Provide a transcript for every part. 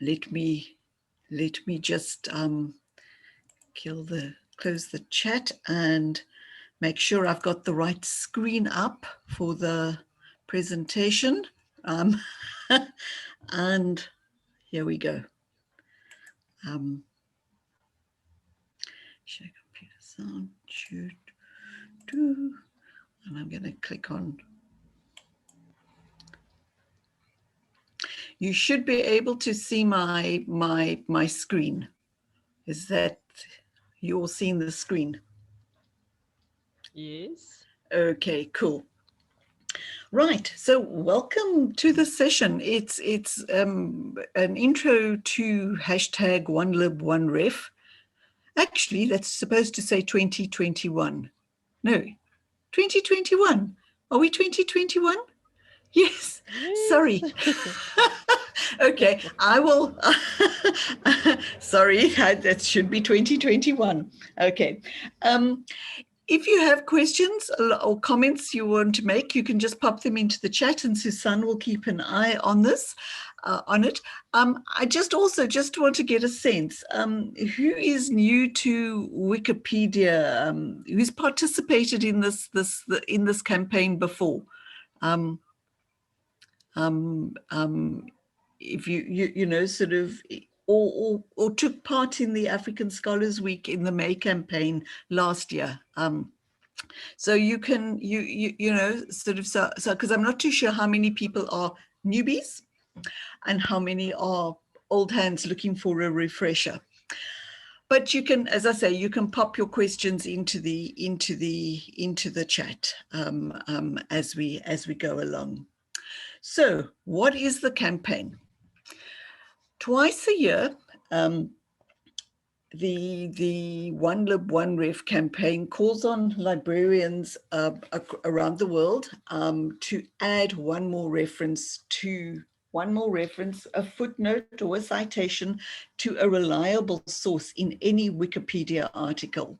let me just close the chat and make sure I've got the right screen up for the presentation. And here we go. Share computer sound, shoot, and I'm going to click on. You should be able to see my screen. Is that you all seeing the screen? Yes. Okay, cool. Right, so welcome to the session. It's an intro to hashtag #OneLibOneRef. Actually, that's supposed to say 2021. No, 2021. Are we 2021? Yes, sorry. Okay, I will. Sorry, that should be 2021. Okay. If you have questions or comments you want to make, you can just pop them into the chat, and Susanne will keep an eye on this, on it. I just want to get a sense, who is new to Wikipedia, who's participated in this campaign before? If you know, sort of, or took part in the African Scholars Week in the May campaign last year. So you can, you know, sort of, so because I'm not too sure how many people are newbies and how many are old hands looking for a refresher. But you can, as I say, you can pop your questions into the chat as we go along. So what is the campaign? Twice a year, the #OneLibOneRef campaign calls on librarians around the world to add one more reference, a footnote or a citation to a reliable source in any Wikipedia article.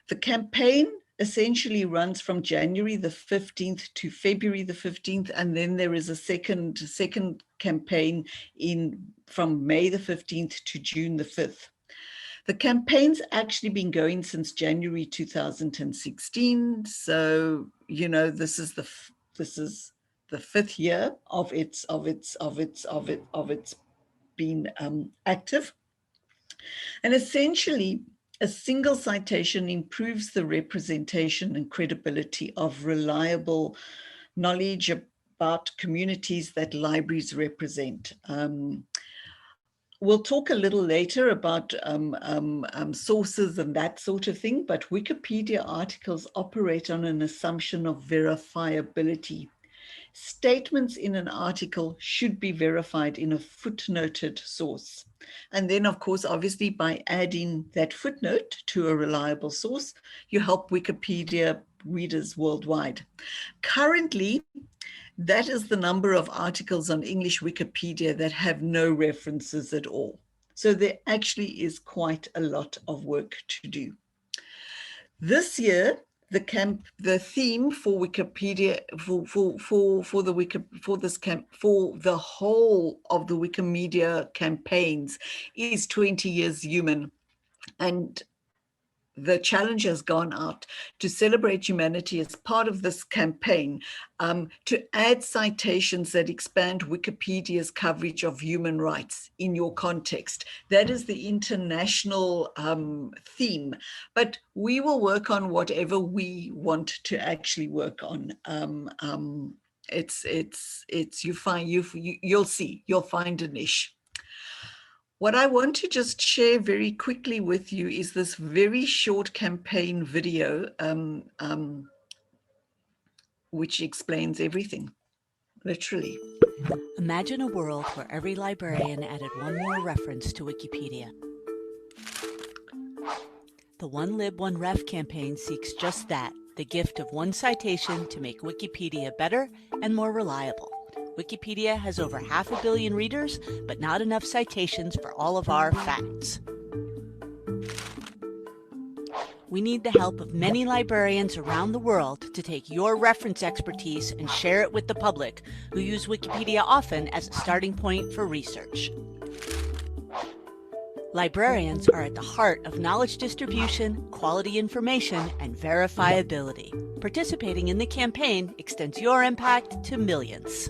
The campaign essentially runs from January the 15th to February the 15th, and then there is a second campaign from May the 15th to June the 5th. The campaign's actually been going since January 2016, so you know this is the 5th year of its being active, and essentially, a single citation improves the representation and credibility of reliable knowledge about communities that libraries represent. We'll talk a little later about sources and that sort of thing, but Wikipedia articles operate on an assumption of verifiability. Statements in an article should be verified in a footnoted source. And then, of course, obviously, by adding that footnote to a reliable source, you help Wikipedia readers worldwide. Currently, that is the number of articles on English Wikipedia that have no references at all. So there actually is quite a lot of work to do. This year, the theme for Wikipedia for the whole of the Wikimedia campaigns is 20 years human, and the challenge has gone out to celebrate humanity as part of this campaign, to add citations that expand Wikipedia's coverage of human rights in your context. That is the international theme, but we will work on whatever we want to actually work on. You'll see, you'll find a niche. What I want to just share very quickly with you is this very short campaign video, which explains everything, literally. Imagine a world where every librarian added one more reference to Wikipedia. The #OneLibOneRef campaign seeks just that, the gift of one citation to make Wikipedia better and more reliable. Wikipedia has over 500 million readers, but not enough citations for all of our facts. We need the help of many librarians around the world to take your reference expertise and share it with the public, who use Wikipedia often as a starting point for research. Librarians are at the heart of knowledge distribution, quality information, and verifiability. Participating in the campaign extends your impact to millions.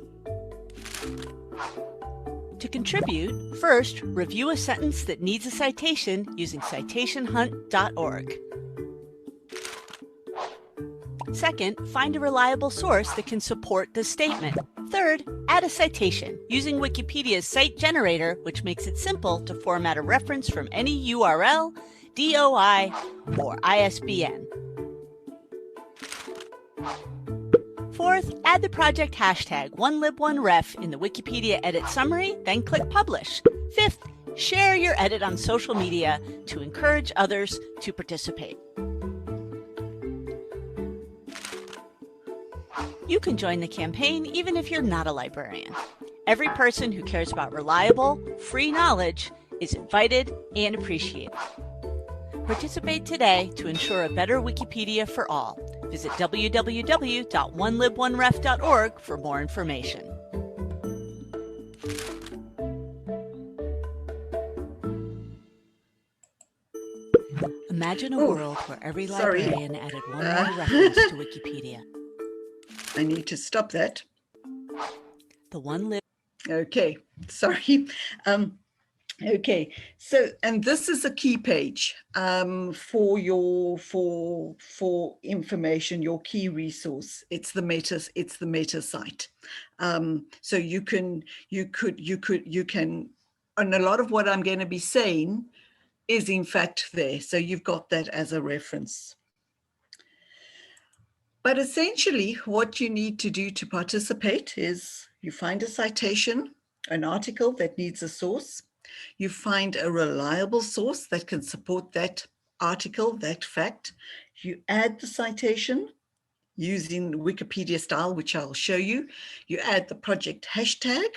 To contribute, first, review a sentence that needs a citation using citationhunt.org. Second, find a reliable source that can support the statement. Third, add a citation using Wikipedia's site generator, which makes it simple to format a reference from any URL, DOI, or ISBN. Fourth, add the project hashtag #OneLibOneRef in the Wikipedia edit summary, then click Publish. Fifth, share your edit on social media to encourage others to participate. You can join the campaign even if you're not a librarian. Every person who cares about reliable, free knowledge is invited and appreciated. Participate today to ensure a better Wikipedia for all. Visit www.oneliboneref.org for more information. Imagine a world where every librarian added one more reference to Wikipedia. I need to stop that. The OneLib. Okay, sorry. Okay, so, and this is a key page for your for information, your key resource. It's the meta site. So you can, and a lot of what I'm going to be saying is in fact there. So you've got that as a reference. But essentially what you need to do to participate is you find a citation, an article that needs a source. You find a reliable source that can support that article, that fact. You add the citation using Wikipedia style, which I'll show you. You add the project hashtag,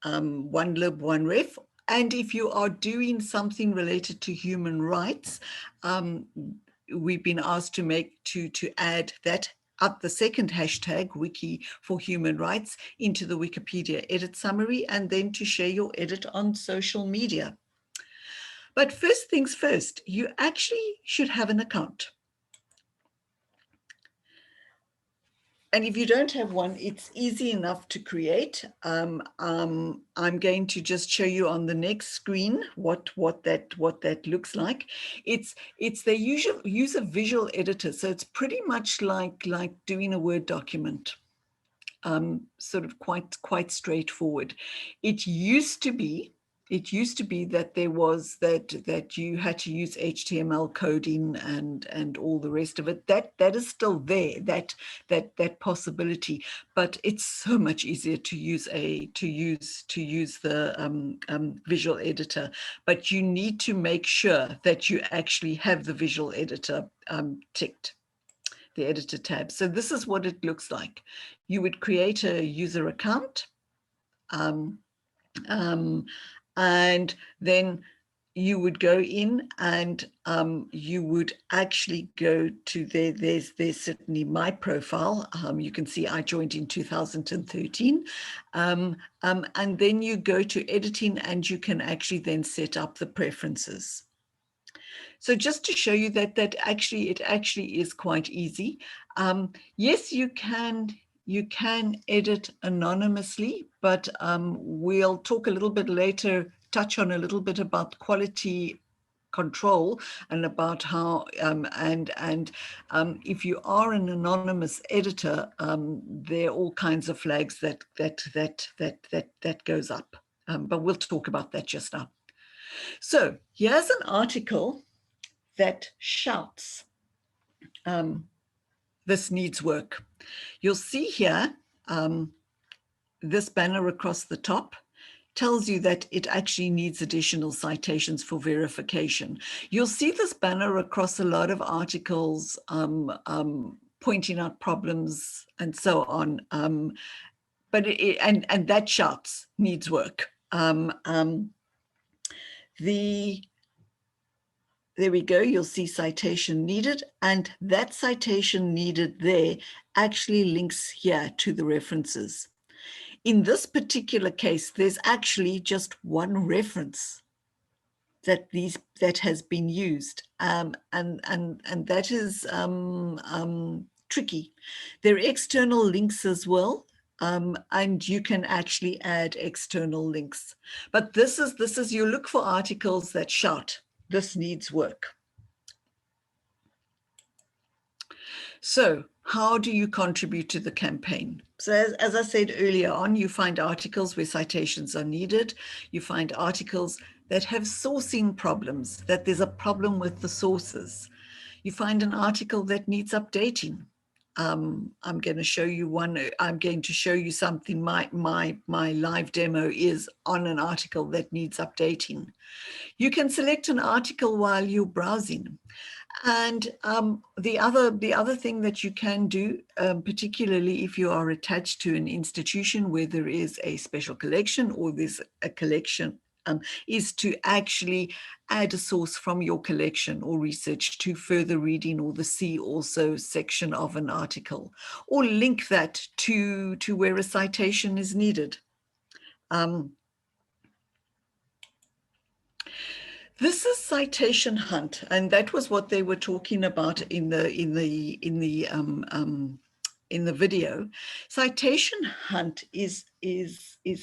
OneLibOneRef. And if you are doing something related to human rights, we've been asked to add that up the second hashtag, Wiki for Human Rights, into the Wikipedia edit summary, and then to share your edit on social media. But first things first, you actually should have an account. And if you don't have one, it's easy enough to create. I'm going to just show you on the next screen what that looks like. They usually use a visual editor, so it's pretty much like doing a Word document. Sort of quite straightforward. It used to be that there was that you had to use HTML coding and all the rest of it. That is still there, that possibility, but it's so much easier to use the visual editor. But you need to make sure that you actually have the visual editor ticked, the editor tab. So this is what it looks like. You would create a user account, and then you would go in and you would actually go to there's certainly my profile. You can see I joined in 2013. And then you go to editing and you can actually then set up the preferences. So just to show you that it actually is quite easy. Yes, you can edit anonymously, but we'll talk a little bit later, touch on a little bit about quality control and about how if you are an anonymous editor, there are all kinds of flags that goes up. But we'll talk about that just now. So here's an article that shouts, this needs work. You'll see here, this banner across the top tells you that it actually needs additional citations for verification. You'll see this banner across a lot of articles pointing out problems and so on. But and that shouts needs work. There we go, you'll see citation needed, and that citation needed there actually links here to the references. In this particular case, there's actually just one reference that has been used, and that is tricky. There are external links as well, and you can actually add external links. But this is you look for articles that shout, "This needs work." So how do you contribute to the campaign? So as I said earlier on, you find articles where citations are needed. You find articles that have sourcing problems, that there's a problem with the sources. You find an article that needs updating. I'm going to show you one. I'm going to show you something. My live demo is on an article that needs updating. You can select an article while you're browsing. And the other thing that you can do, particularly if you are attached to an institution where there is a special collection or there's a collection, is to actually add a source from your collection or research to further reading or the see also section of an article, or link that to where a citation is needed. This is Citation Hunt, and that was what they were talking about in the video. Citation Hunt is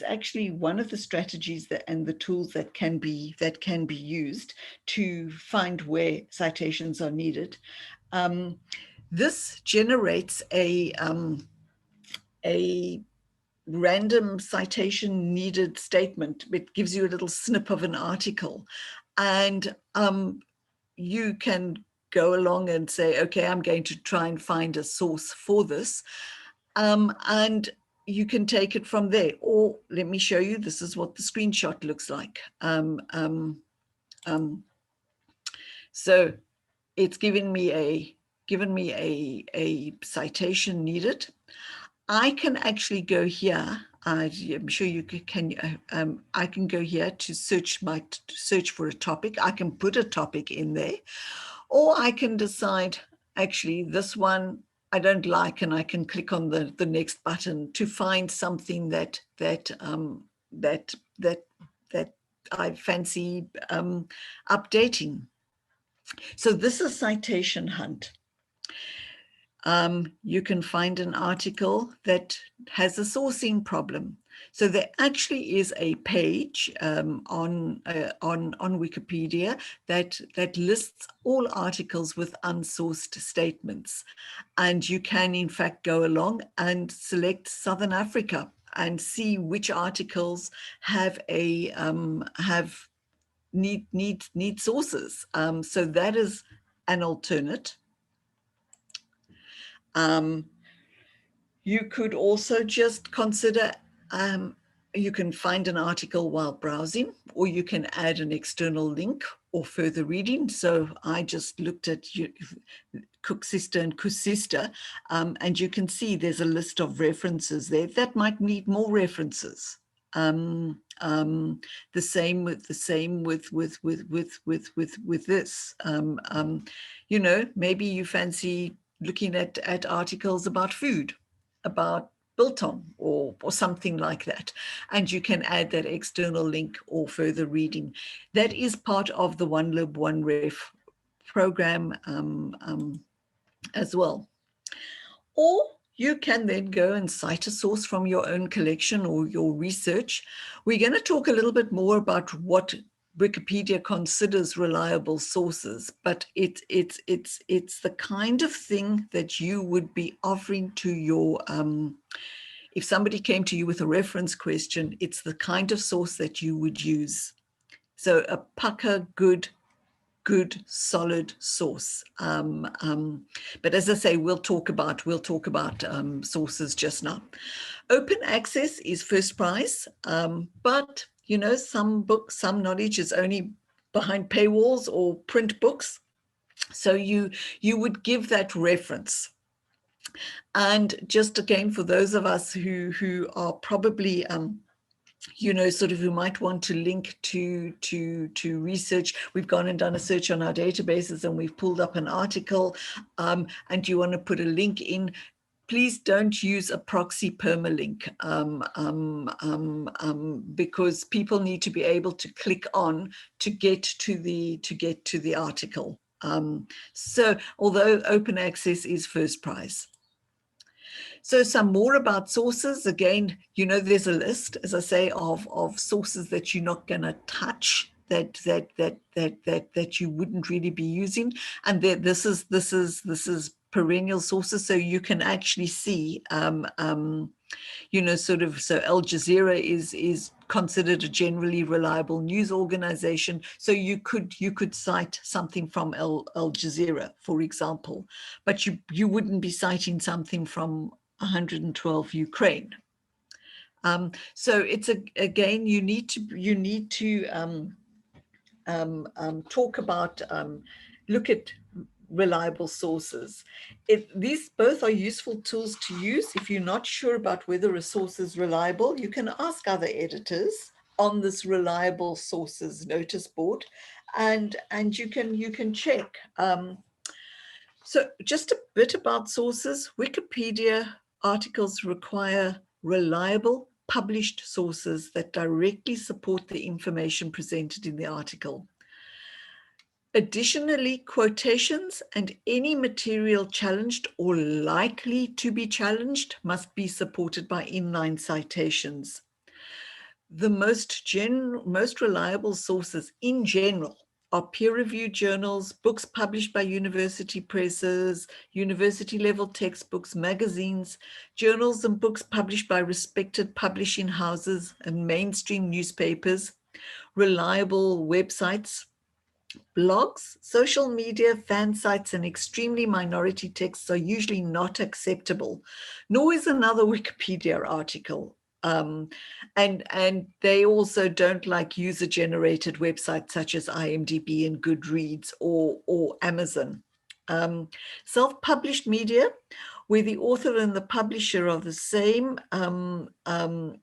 actually one of the strategies and the tools that can be used to find where citations are needed. This generates a random citation needed statement. It gives you a little snip of an article, and you can go along and say, okay, I'm going to try and find a source for this, and you can take it from there. Or let me show you, this is what the screenshot looks like. So it's given me a citation needed. I can actually go here. I'm sure you can. I can go here to search for a topic. I can put a topic in there, or I can decide actually this one I don't like, and I can click on the next button to find something that I fancy updating. So this is Citation Hunt. You can find an article that has a sourcing problem. So there actually is a page on Wikipedia that lists all articles with unsourced statements, and you can in fact go along and select Southern Africa and see which articles have need sources. So that is an alternate. You could also just consider, you can find an article while browsing, or you can add an external link or further reading. So I just looked at Cook Sister and Kus Sister, and you can see there's a list of references there that might need more references. The same with this. You know, maybe you fancy looking at articles about food, about biltong or something like that, and you can add that external link or further reading. That is part of the One Lib One Ref program as well. Or you can then go and cite a source from your own collection or your research. We're going to talk a little bit more about what Wikipedia considers reliable sources, but it's the kind of thing that you would be offering to your, if somebody came to you with a reference question, it's the kind of source that you would use. So a pucker, good, solid source. But as I say, we'll talk about sources just now. Open access is first prize, but you know, some books, some knowledge is only behind paywalls or print books. So you would give that reference. And just again, for those of us who are probably you know, sort of who might want to link to research. We've gone and done a search on our databases and we've pulled up an article, and you want to put a link in. please don't use a proxy permalink because people need to be able to click on to get to the article. So although open access is first prize. So some more about sources. Again, there's a list, as I say, of sources that you're not going to touch, that you wouldn't really be using, and this is perennial sources, so you can actually see, so Al Jazeera is considered a generally reliable news organization, so you could cite something from Al Jazeera, for example, but you wouldn't be citing something from 112 Ukraine. So it's again, you need to talk about, look at reliable sources. These both are useful tools to use. If you're not sure about whether a source is reliable, you can ask other editors on this reliable sources notice board, and you can check. So just a bit about sources. Wikipedia articles require reliable published sources that directly support the information presented in the article. Additionally, quotations and any material challenged or likely to be challenged must be supported by inline citations. The most reliable sources in general are peer-reviewed journals, books published by university presses, university-level textbooks, magazines, journals and books published by respected publishing houses and mainstream newspapers, reliable websites, blogs, social media, fan sites, and extremely minority texts are usually not acceptable, nor is another Wikipedia article. And they also don't like user-generated websites such as IMDb and Goodreads or Amazon. Self-published media, where the author and the publisher are the same,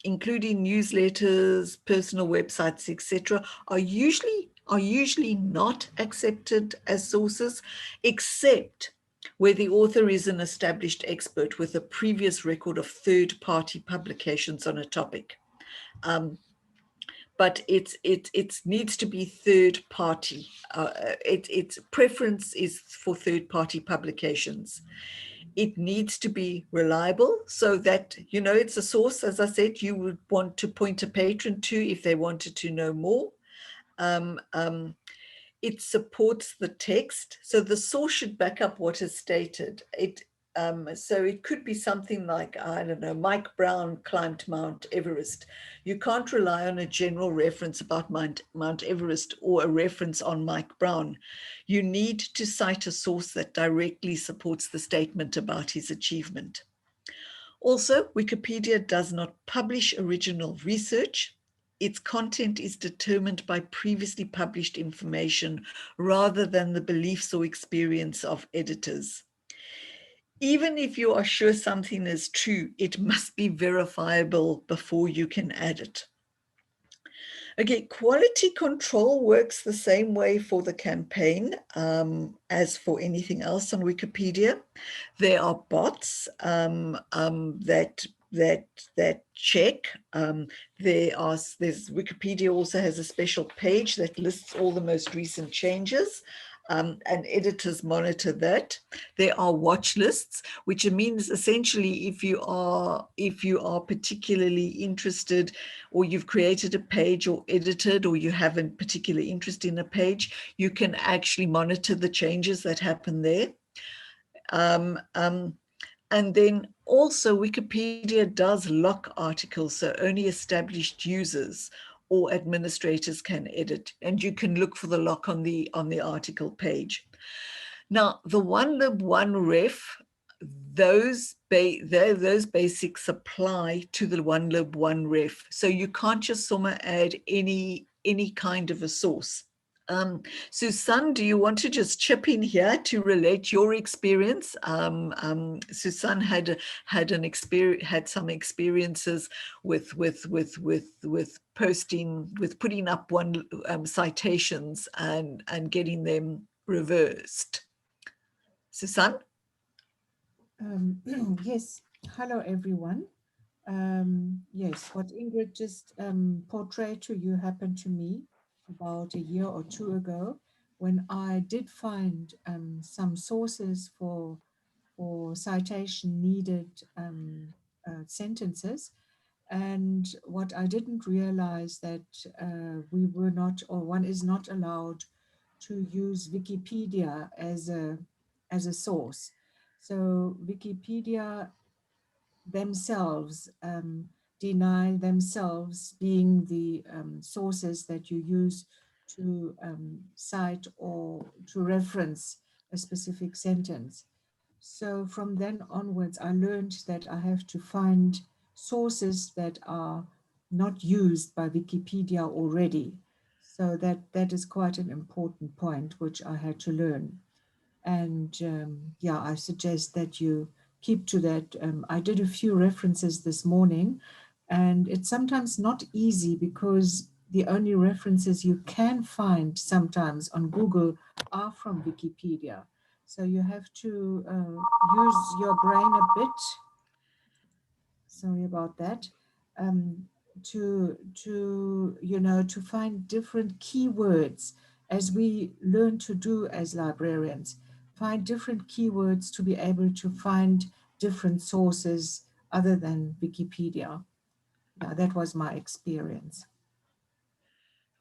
including newsletters, personal websites, etc., are usually not accepted as sources, except where the author is an established expert with a previous record of third-party publications on a topic. But it needs to be third-party. Its preference is for third-party publications. It needs to be reliable so that, it's a source, as I said, you would want to point a patron to if they wanted to know more. It supports the text. So the source should back up what is stated. So it could be something like, I don't know, Mike Brown climbed Mount Everest. You can't rely on a general reference about Mount Everest or a reference on Mike Brown. You need to cite a source that directly supports the statement about his achievement. Also, Wikipedia does not publish original research. Its content is determined by previously published information rather than the beliefs or experience of editors. Even if you are sure something is true, it must be verifiable before you can add it. Okay, quality control works the same way for the campaign as for anything else on Wikipedia. There are bots that check. Wikipedia also has a special page that lists all the most recent changes. And editors monitor that. There are watch lists, which means essentially if you are particularly interested, or you've created a page or edited, or you have a particular interest in a page, you can actually monitor the changes that happen there. And then also Wikipedia does lock articles, so only established users or administrators can edit, and you can look for the lock on the article page. Now, the OneLib OneRef, those basics apply to the OneLib OneRef. So you can't just add any kind of a source. Susan, do you want to just chip in here to relate your experience? Susan had some experiences with putting up citations and getting them reversed. Susan? Yes, hello everyone. Yes, what Ingrid just portrayed to you happened to me about a year or two ago when I did find some sources for citation needed sentences. And what I didn't realize that we were not, or one is not allowed to use Wikipedia as a source. So Wikipedia themselves deny themselves being the sources that you use to cite or to reference a specific sentence. So from then onwards, I learned that I have to find sources that are not used by Wikipedia already. So that is quite an important point, which I had to learn. And yeah, I suggest that you keep to that. I did a few references this morning, and it's sometimes not easy because the only references you can find sometimes on Google are from Wikipedia. So you have to use your brain a bit. Sorry about that. Um, to find different keywords as we learn to do as librarians, find different keywords to be able to find different sources other than Wikipedia. Yeah, that was my experience.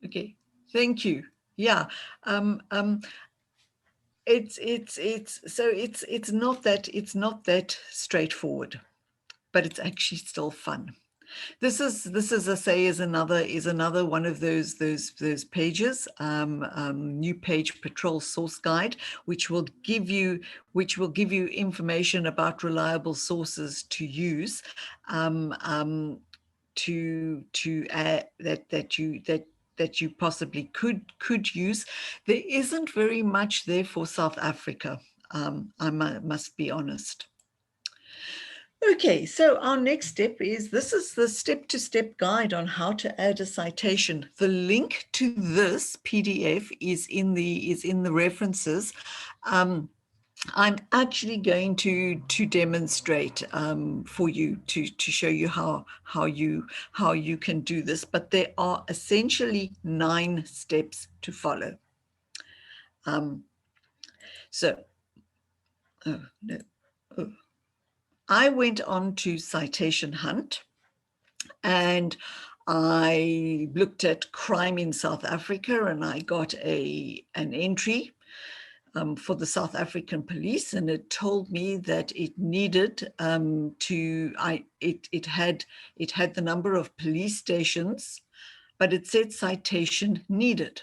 Okay, thank you. Yeah, um, um, it's not that straightforward, but it's actually still fun. This is I say is another one of those pages, new page patrol source guide, which will give you information about reliable sources to use, um, um, that you possibly could use. There isn't very much there for South Africa. I must be honest. Okay, so our next step is this is the step-to-step guide on how to add a citation. The link to this PDF is in the references. I'm actually going to demonstrate for you to show you how you can do this, but there are essentially 9 steps to follow. Um, so, oh no, oh. I went on to Citation Hunt and I looked at crime in South Africa, and I got an entry for the South African police, and it told me that it needed it had the number of police stations, but it said citation needed.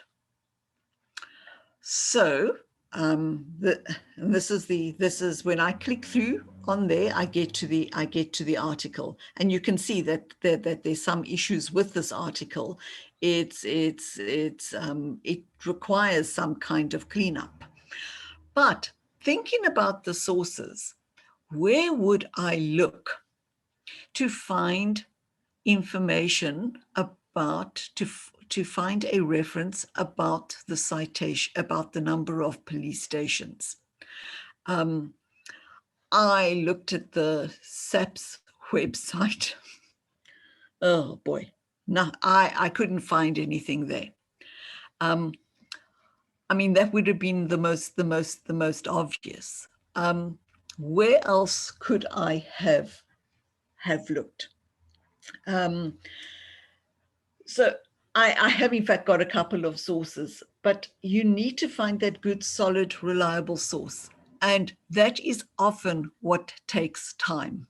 So this is when I click through on there, I get to the article, and you can see that there's some issues with this article. It requires some kind of cleanup. But thinking about the sources, where would I look to find information to find a reference about the citation, about the number of police stations? I looked at the SAPS website. Oh boy, no, I couldn't find anything there. I mean, that would have been the most obvious. Where else could I have looked? So I have in fact got a couple of sources, but you need to find that good, solid, reliable source. And that is often what takes time.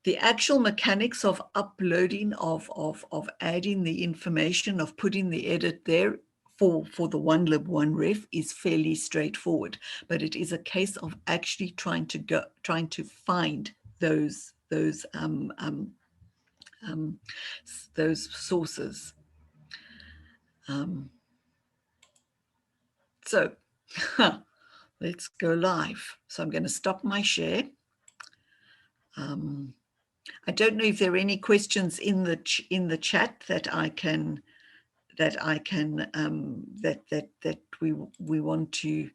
The actual mechanics of uploading, of adding the information, of putting the edit there for the one-lib, one-ref is fairly straightforward, but it is a case of actually trying to find those sources. So let's go live. So I'm going to stop my share. I don't know if there are any questions in the chat that we want to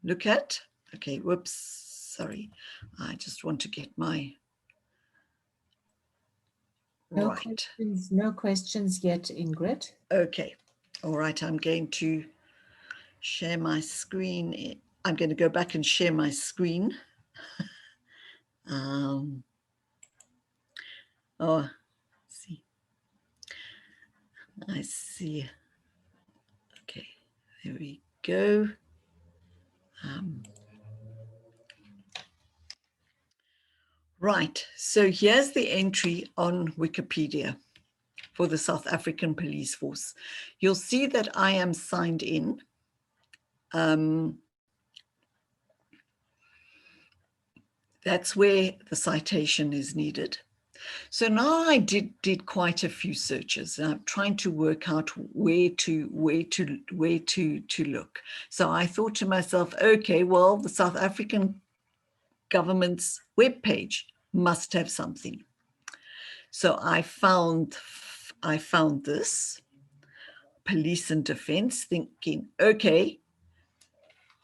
look at. Okay, whoops, sorry. I just want to get my right. No questions yet, Ingrid. Okay, all right, I'm going to share my screen. I'm going to go back and share my screen. Oh, see, I see. Okay, there we go. Right, so here's the entry on Wikipedia for the South African Police Force. You'll see that I am signed in. That's where the citation is needed. So now I did quite a few searches. I'm trying to work out where to look. So I thought to myself, okay, well, the South African government's webpage must have something. So I found this, police and defense, thinking, okay,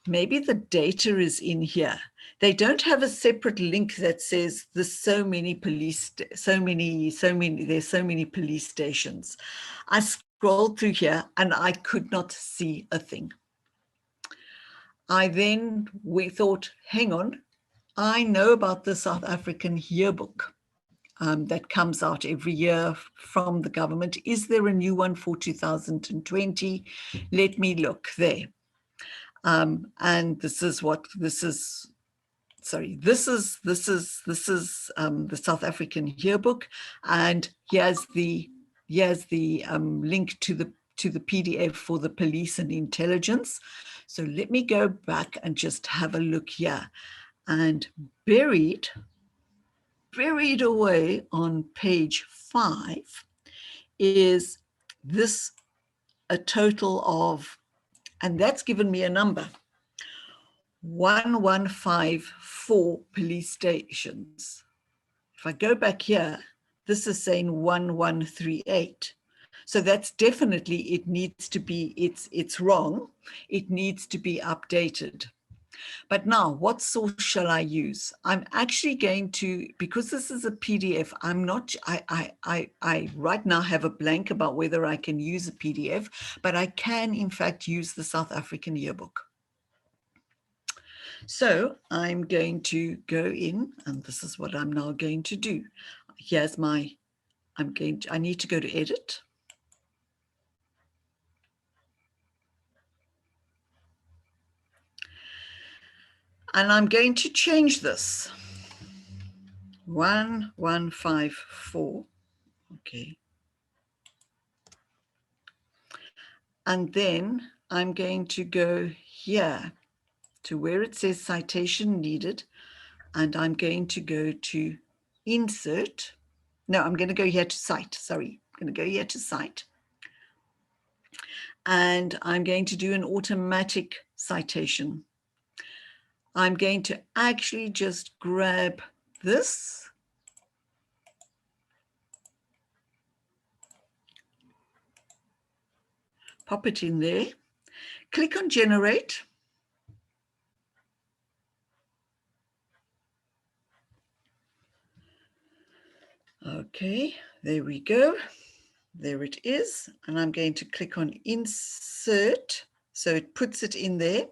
maybe the data is in here. They don't have a separate link that says there's so many police stations. I scrolled through here and I could not see a thing. We thought, hang on, I know about the South African yearbook that comes out every year from the government. Is there a new one for 2020? Let me look there. And this is the South African yearbook, and here's the link to the PDF for the police and intelligence. So let me go back and just have a look here. And buried away on page 5 is this, a total of, and that's given me a number, 1154 police stations. If I go back here, this is saying 1138. So that's definitely, it needs to be, it's wrong. It needs to be updated. But now, what source shall I use? I'm actually going to, because this is a PDF, I right now have a blank about whether I can use a PDF, but I can in fact use the South African yearbook. So I'm going to go in, and this is what I'm now going to do. Here's my, I need to go to edit. And I'm going to change this. 1154, okay. And then I'm going to go here to where it says citation needed, and I'm going to go to insert. No, I'm going to go here to cite, sorry. I'm going to go here to cite. And I'm going to do an automatic citation. I'm going to actually just grab this. Pop it in there. Click on generate. Okay, there we go. There it is. And I'm going to click on insert. So it puts it in there.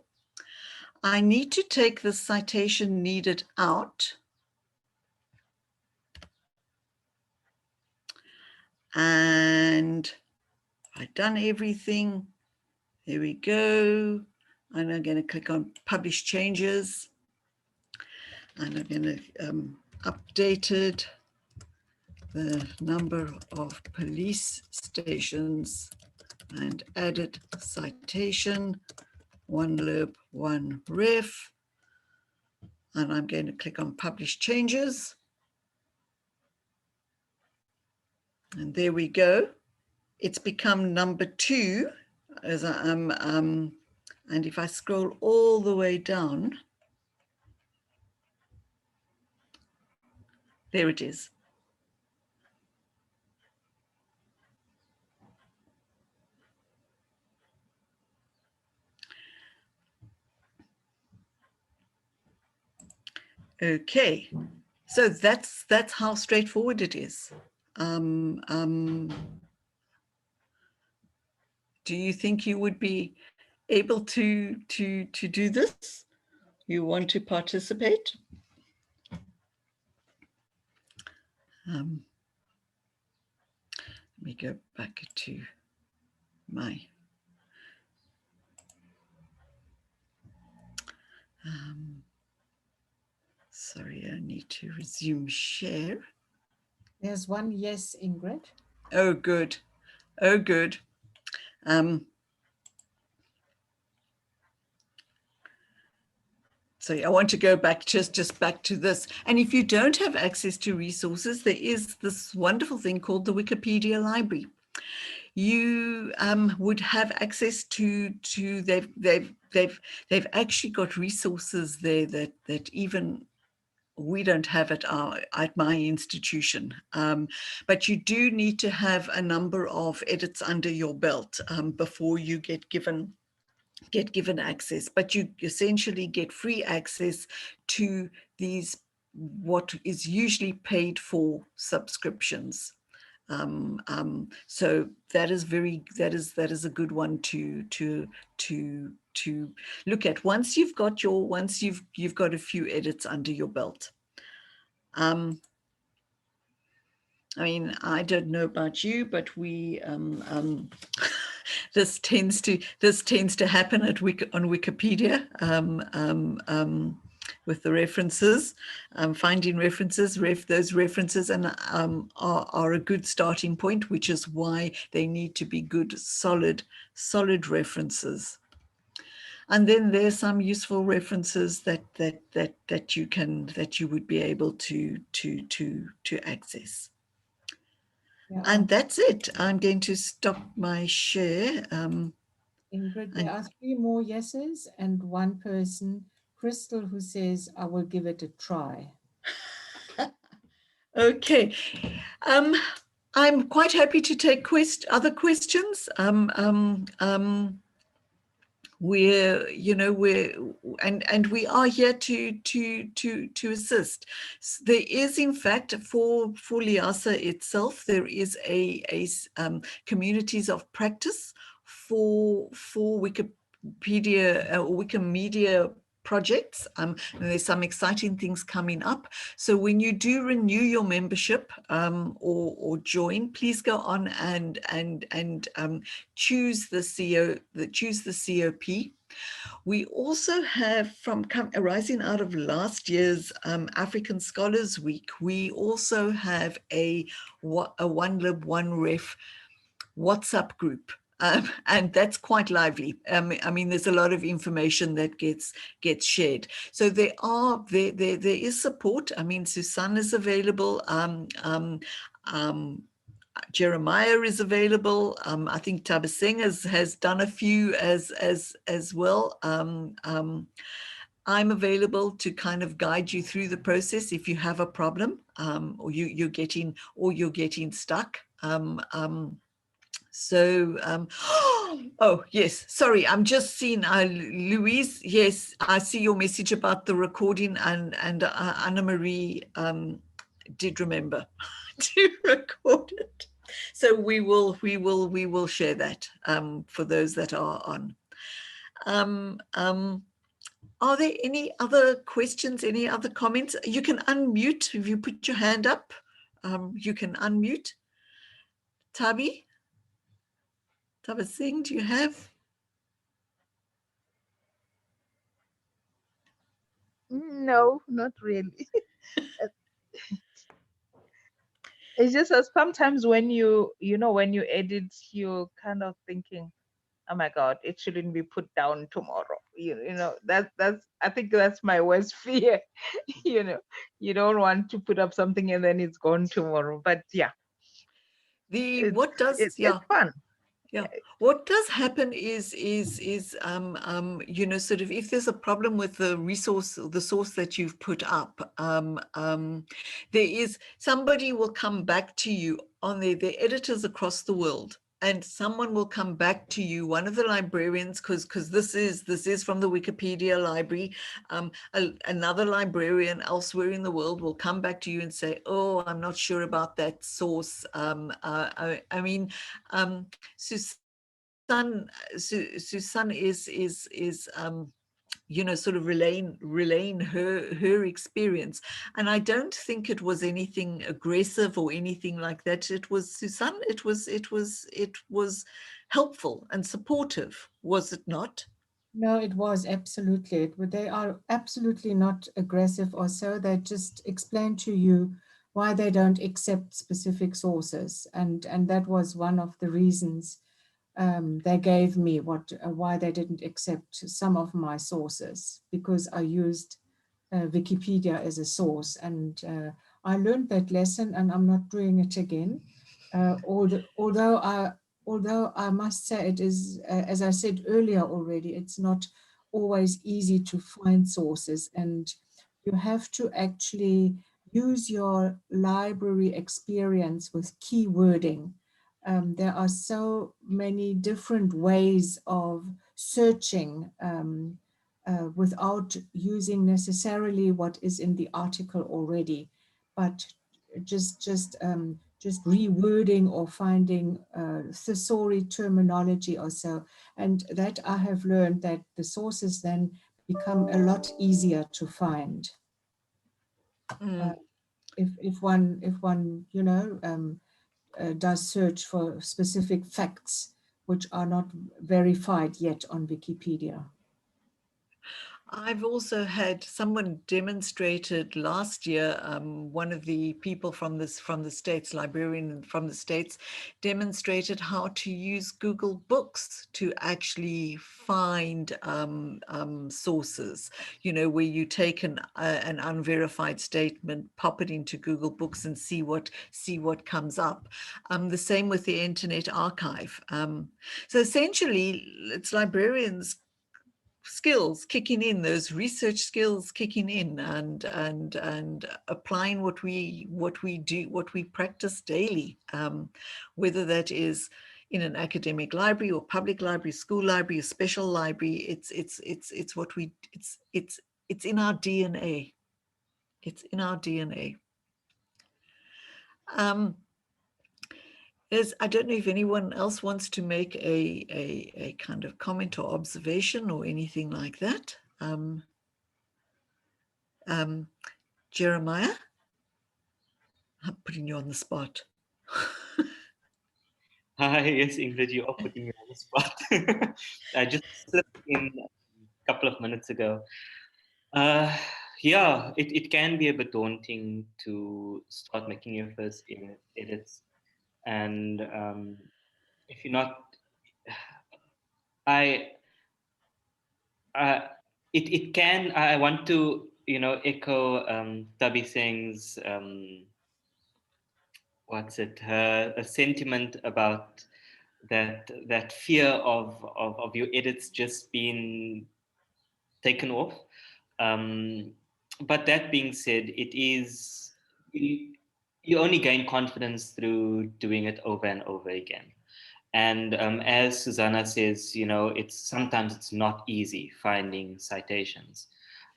I need to take the citation needed out. And I've done everything. There we go. And I'm going to click on publish changes. And I'm going to updated the number of police stations and added citation, 1 lib, 1 ref. And I'm going to click on publish changes. And there we go. It's become number 2 as I am, and if I scroll all the way down, there it is. Okay, so that's how straightforward it is. Do you think you would be able to do this? You want to participate? Let me go back to my sorry, I need to resume share. There's one yes, Ingrid. Oh, good. Oh, good. So I want to go back just back to this. And if you don't have access to resources, there is this wonderful thing called the Wikipedia Library. You would have access to they've actually got resources there that even we don't have at my institution, but you do need to have a number of edits under your belt before you get given access. But you essentially get free access to these what is usually paid for subscriptions. So that is a good one to look at once you've got you've got a few edits under your belt. I mean, I don't know about you, but we this tends to happen on Wikipedia with the references, finding references. Those references are a good starting point, which is why they need to be good, solid references. And then there's some useful references that you would be able to access. Yeah, and that's it. I'm going to stop my share. Ingrid, there are 3 more yeses and one person, Crystal, who says, I will give it a try. Okay. I'm quite happy to take other questions. We're we are here to assist. There is, in fact, for LIASA itself, there is a communities of practice for Wikimedia projects, and there's some exciting things coming up. So when you do renew your membership or join, please go on and choose the COP. We also have, arising out of last year's African Scholars Week, we also have a One Lib One Ref WhatsApp group. And that's quite lively. I mean, there's a lot of information that gets shared. So there is support. I mean, Susanne is available. Jeremiah is available. I think Tabasing has done a few as well. I'm available to kind of guide you through the process if you have a problem, or you're getting stuck. Oh yes, sorry, I'm just seeing Louise. Yes, I see your message about the recording, and Anna Marie did remember to record it. So we will share that for those that are on. Are there any other questions? Any other comments? You can unmute if you put your hand up. You can unmute. Tabi Singh, do you have? No, not really. It's just that sometimes when when you edit, you're kind of thinking, oh my God, it shouldn't be put down tomorrow. That's I think that's my worst fear. You don't want to put up something and then it's gone tomorrow. But yeah, it's fun. Yeah, what does happen is sort of, if there's a problem with the source that you've put up, there is somebody will come back to you on their editors across the world and someone will come back to you, one of the librarians, because this is from the Wikipedia Library. Another librarian elsewhere in the world will come back to you and say, oh, I'm not sure about that source. I mean, Susan is you know, sort of relaying her experience. And I don't think it was anything aggressive or anything like that. It was, Susan, it was helpful and supportive, was it not? No, it was absolutely. They are absolutely not aggressive or so. They just explain to you why they don't accept specific sources, and that was one of the reasons they gave me why they didn't accept some of my sources, because I used Wikipedia as a source, and I learned that lesson, and I'm not doing it again. Although I must say it is, as I said earlier already, it's not always easy to find sources, and you have to actually use your library experience with keywording. There are so many different ways of searching without using necessarily what is in the article already, but just rewording or finding thesaurus terminology or so. And that I have learned that the sources then become a lot easier to find. If one does search for specific facts which are not verified yet on Wikipedia. I've also had someone demonstrated last year, one of the people from the States, librarian from the States, demonstrated how to use Google Books to actually find sources, you know, where you take an unverified statement, pop it into Google Books and see what comes up. The same with the Internet Archive. So essentially, it's librarians skills kicking in, those research skills kicking in, and applying what we do, what we practice daily, whether that is in an academic library or public library, school library, a special library. It's what we it's in our DNA. It's in our DNA. I don't know if anyone else wants to make a kind of comment or observation or anything like that. Jeremiah, I'm putting you on the spot. Hi, yes, Ingrid, you are putting me on the spot. I just slipped in a couple of minutes ago. Yeah, it can be a bit daunting to start making your first edits. And if you're not, I, it can, I want to, echo Tabi Singh's, what's it, her a sentiment about that fear of your edits just being taken off. But that being said, it is you only gain confidence through doing it over and over again. And as Susanna says, sometimes it's not easy finding citations,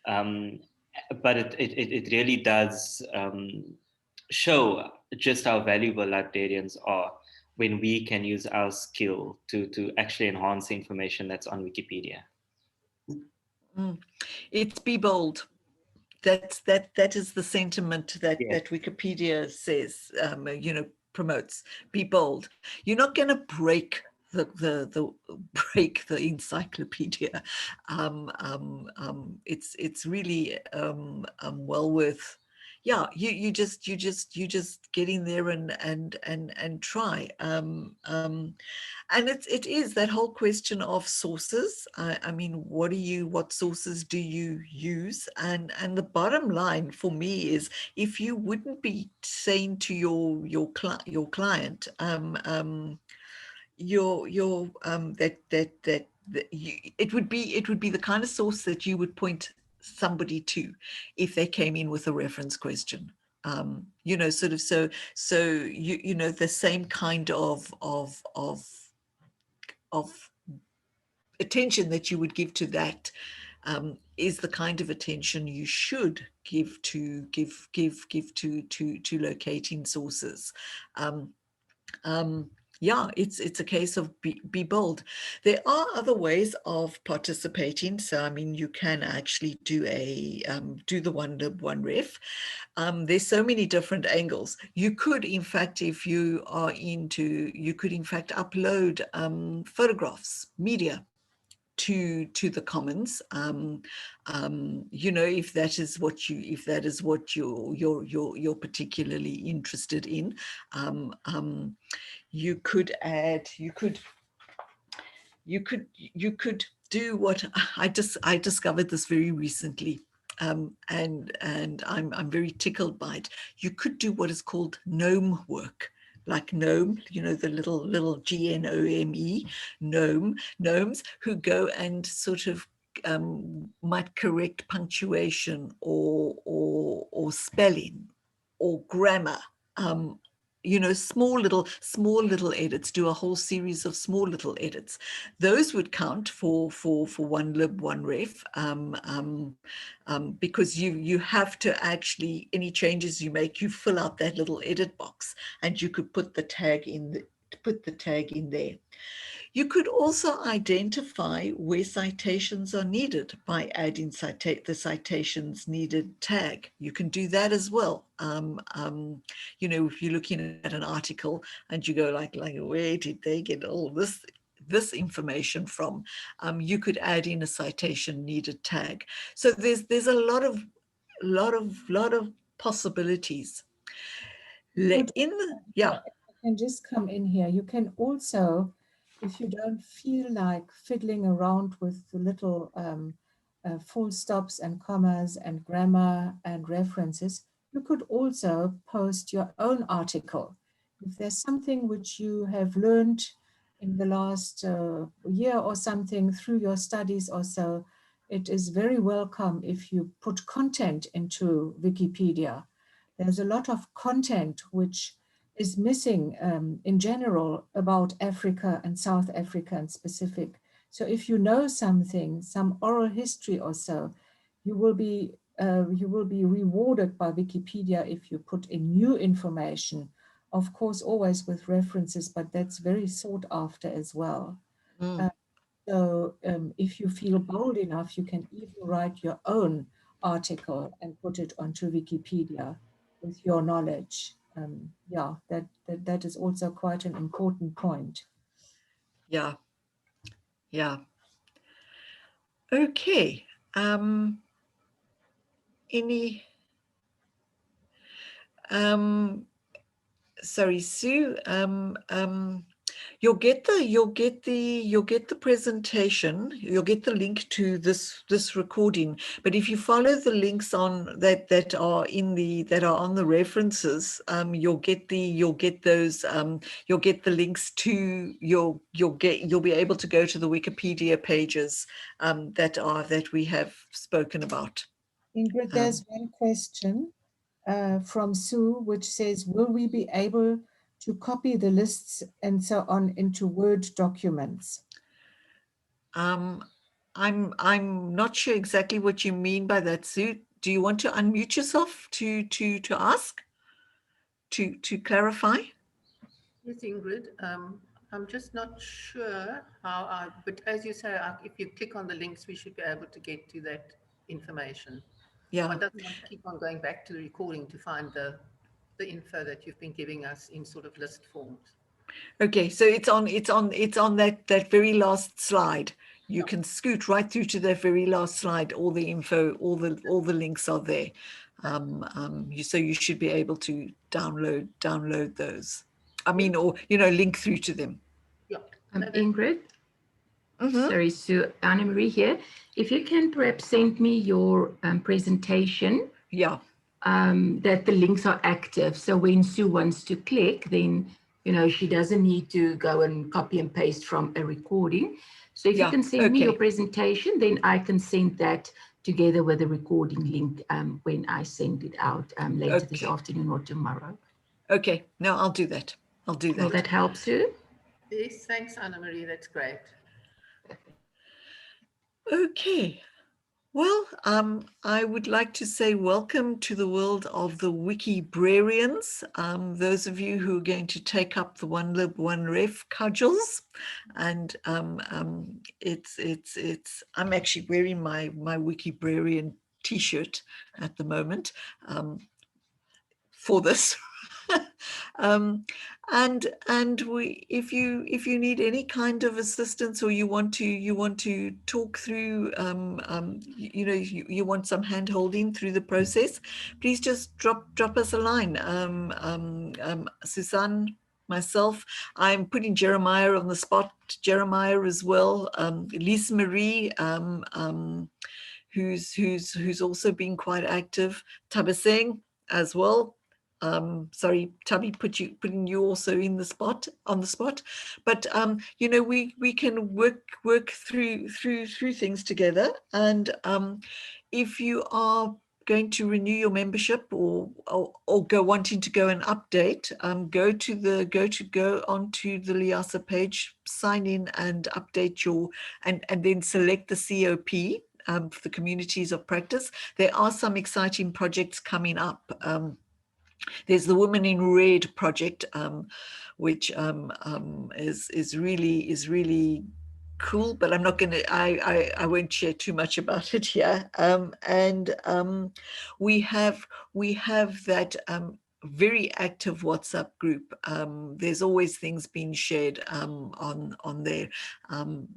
but it really does show just how valuable librarians are when we can use our skill to actually enhance the information that's on Wikipedia. It's be bold. That is the sentiment that Wikipedia says, promotes. Be bold. You're not going to break break the encyclopedia. It's really well worth. Yeah, you just get in there and try. And it is that whole question of sources. I mean, what sources do you use? And the bottom line for me is, if you wouldn't be saying to your client, it would be the kind of source that you would point somebody to if they came in with a reference question. You know, sort of, so you know, the same kind of attention that you would give to that is the kind of attention you should give to locating sources. Yeah, it's a case of be bold. There are other ways of participating. So, I mean, you can actually do do the one lib, one ref. There's so many different angles. You could, in fact, if you are into, you could, in fact, upload photographs, media to the commons. You know, if that is what you're particularly interested in. You could add, you could do what I discovered this very recently, and I'm very tickled by it. You could do what is called gnome work, like gnome, you know, the little GNOME, gnomes who go and sort of might correct punctuation or spelling or grammar. You know, small little edits, do a whole series of small little edits. Those would count for one lib, one ref, because you have to actually, any changes you make, you fill out that little edit box, and you could put the tag in there. You could also identify where citations are needed by adding the citations needed tag. You can do that as well. You know, if you're looking at an article and you go like where did they get all this information from? You could add in a citation needed tag. So there's a lot of possibilities. I Yeah. can just come in here. You can also, if you don't feel like fiddling around with the little full stops and commas and grammar and references, you could also post your own article. If there's something which you have learned in the last year or something through your studies or so, it is very welcome if you put content into Wikipedia. There's a lot of content which is missing in general about Africa and South Africa in specific. So if you know something, some oral history or so, you will be rewarded by Wikipedia if you put in new information, of course, always with references, but that's very sought after as well. So if you feel bold enough, you can even write your own article and put it onto Wikipedia with your knowledge. Yeah, that is also quite an important point. Yeah. Okay. Any sorry, Sue, you'll get the presentation, you'll get the link to this recording, but if you follow the links on that are on the references, you'll get the links to you'll be able to go to the Wikipedia pages that we have spoken about. Ingrid, there's one question from Sue, which says, will we be able to copy the lists and so on into Word documents? I'm not sure exactly what you mean by that, Sue. Do you want to unmute yourself to ask, to clarify? Yes, Ingrid. I'm just not sure how but as you say, if you click on the links, we should be able to get to that information. Yeah. One doesn't want to keep on going back to the recording to find the info that you've been giving us in sort of list forms. Okay, so it's on that very last slide. You can scoot right through to that very last slide. All the info, all the links are there. So you should be able to download those. I mean, or link through to them. Yeah. Ingrid. Sorry, Sue, Anna-Marie here. If you can perhaps send me your presentation. Yeah. That the links are active. So when Sue wants to click, then, she doesn't need to go and copy and paste from a recording. So if you can send me your presentation, then I can send that together with the recording link when I send it out later this Okay. afternoon or tomorrow. Okay, no, I'll do that. I'll do Will that. that help, Sue? Yes, thanks, Anna-Marie. That's great. Okay. Well, I would like to say welcome to the world of the Wikibrarians. Those of you who are going to take up the one lib, one ref cudgels, and I'm actually wearing my Wikibrarian T-shirt at the moment for this. And we, if you need any kind of assistance, or you want to talk through, you want some hand holding through the process, please just drop us a line. Suzanne, myself, I'm putting Jeremiah on the spot. Jeremiah as well. Lisa Marie, who's also been quite active. Tabaseng as well. Sorry, Tubby, putting you also in the spot, on the spot, but we can work through things together. And if you are going to renew your membership or go wanting to go and update, go onto the LIASA page, sign in and update your and then select the COP. For the communities of practice. There are some exciting projects coming up. There's the Women in Red project, which is really cool, but I'm not going to. I won't share too much about it here. We have that very active WhatsApp group. There's always things being shared on there,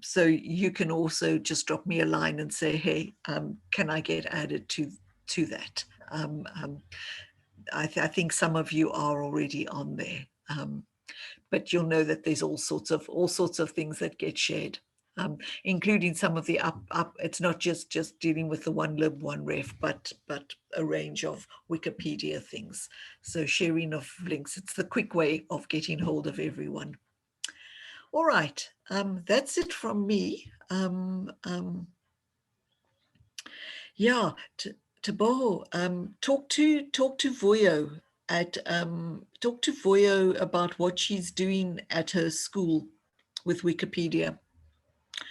so you can also just drop me a line and say, hey, can I get added to that? I think some of you are already on there, but you'll know that there's all sorts of things that get shared, including some of the up. It's not just dealing with the one lib, one ref, but a range of Wikipedia things. So sharing of links, it's the quick way of getting hold of everyone. All right, that's it from me. Yeah. Teboho, talk to Voyo talk to Voyo about what she's doing at her school with Wikipedia.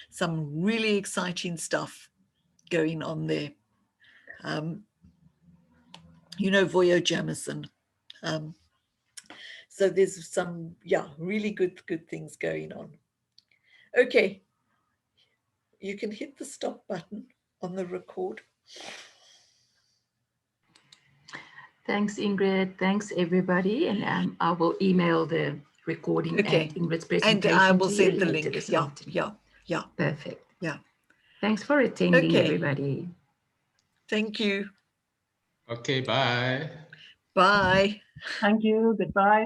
Some really exciting stuff going on there. Voyo Jamison. So there's some, really good things going on. Okay, you can hit the stop button on the record. Thanks, Ingrid. Thanks, everybody. And I will email the recording and Ingrid's presentation. And I will send the later link. This Yeah. Perfect. Yeah. Thanks for attending, everybody. Thank you. Okay, bye. Bye. Thank you. Goodbye.